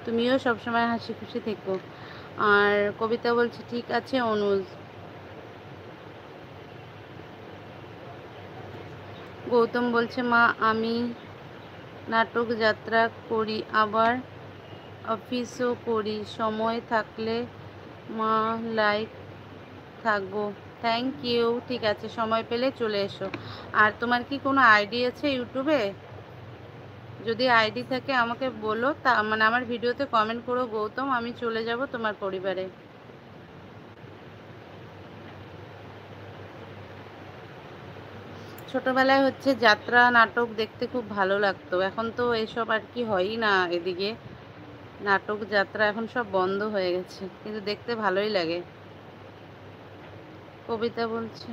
তুমিও সবসময় হাসি খুশি থেকো। আর কবিতা বলছে ঠিক আছে অনুজ। গৌতম বলছে মা আমি নাটক যাত্রা করি, আবার অফিসও করি, সময় থাকলে মা লাইক থাকবো। Thank you. ঠিক আছে, সময় পেলে চলে এসো। আর তোমার কি কোনো আইডি আছে ইউটিউবে? যদি আইডি থাকে আমাকে বলো, তা মানে আমার ভিডিওতে কমেন্ট করো গৌতম, আমি চলে যাব তোমার পরিবারে। ছোটবেলায় হচ্ছে যাত্রা নাটক দেখতে খুব ভালো লাগতো, এখন তো এসব আর কি হয়ই না এদিকে। নাটক যাত্রা এখন সব বন্ধ হয়ে গেছে, কিন্তু দেখতে ভালোই লাগে। কবিতা বলছে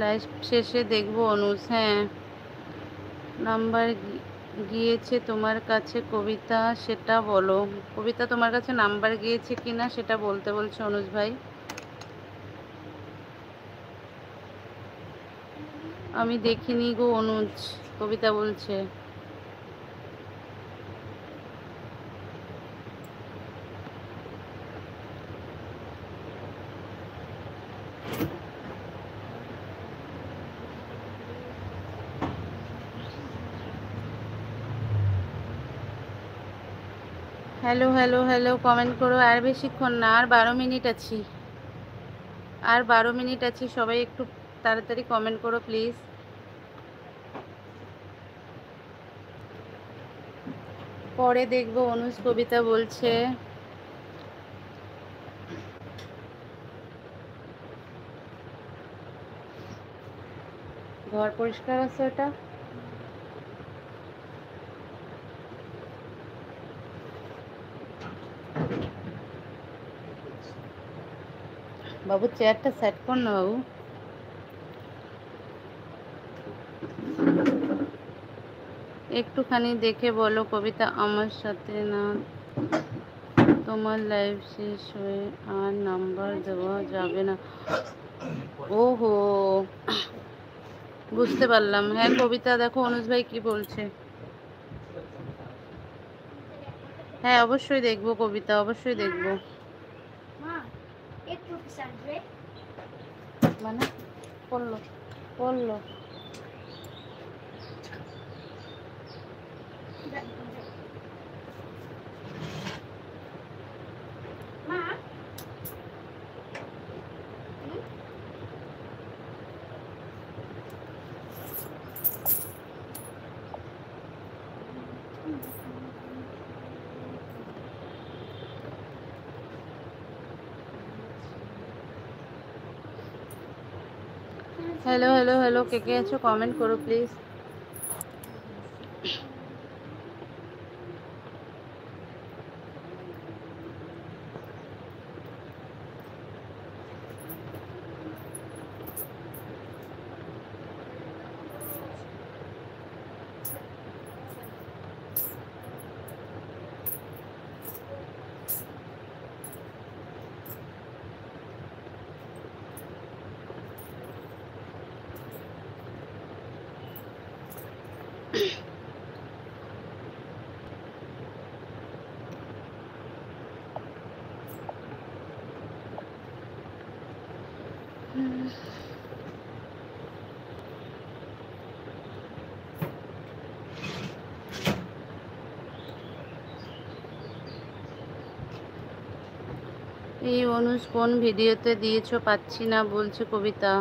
লাইভ শেষে দেখবো অনুজ। হ্যাঁ, নাম্বার গিয়েছে তোমার কাছে কবিতা, সেটা বলো। কবিতা তোমার কাছে নাম্বার গিয়েছে কিনা সেটা বলতে বলছে অনুজ ভাই। আমি দেখিনি গো অনুজ, কবিতা বলছে। হ্যালো হ্যালো হ্যালো, কমেন্ট করো। আর বেশিক্ষণ না, আর 12 মিনিট আছি, আর 12 মিনিট আছি। সবাই একটু তাড়াতাড়ি কমেন্ট করো প্লিজ। পরে দেখবো অনুজ, কবিতা বলছে। ঘর পরিষ্কার আছে ওটা? বাবু চেয়ারটা সেট কর না বাবু। একটুখানি দেখে বলো কবিতা। আমার সাথে না, তোমার লাইভ শেষ হয়ে আর নাম্বার দেওয়া যাবে না। ওহো, বুঝতে পারলাম। হ্যাঁ কবিতা, দেখো অনুজ ভাই কি বলছে। হ্যাঁ অবশ্যই দেখবো কবিতা, অবশ্যই দেখবো। মানে পড়লো পড়লো। হ্যালো হ্যালো হ্যালো, কে কে আছো কমেন্ট করো প্লিজ। এই অনুজ কোন ভিডিওতে দিয়েছো পাচ্ছি না বলছে কবিতা।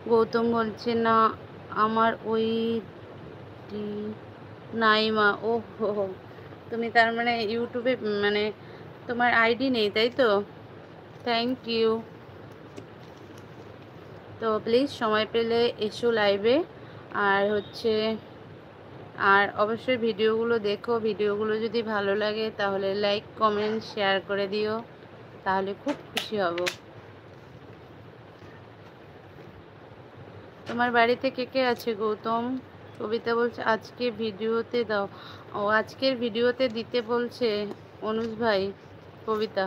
গৌতম বলছে না আমার ওই নাই মা। ও হো, তুমি তার মানে ইউটিউবে মানে তোমার আইডি নেই তাই তো? Thank you. তো প্লিজ সময় পেলে এসো লাইভে। আর হচ্ছে আর অবশ্যই ভিডিওগুলো দেখো, ভিডিওগুলো যদি ভালো লাগে তাহলে লাইক কমেন্ট শেয়ার করে দিও, তাহলে খুব খুশি হব। তোমার বাড়িতে কে কে আছে গৌতম? কবিতা বলছে আজকে ভিডিওতে দাও। ও আজকের ভিডিওতে দিতে বলছে অনুজ ভাই। কবিতা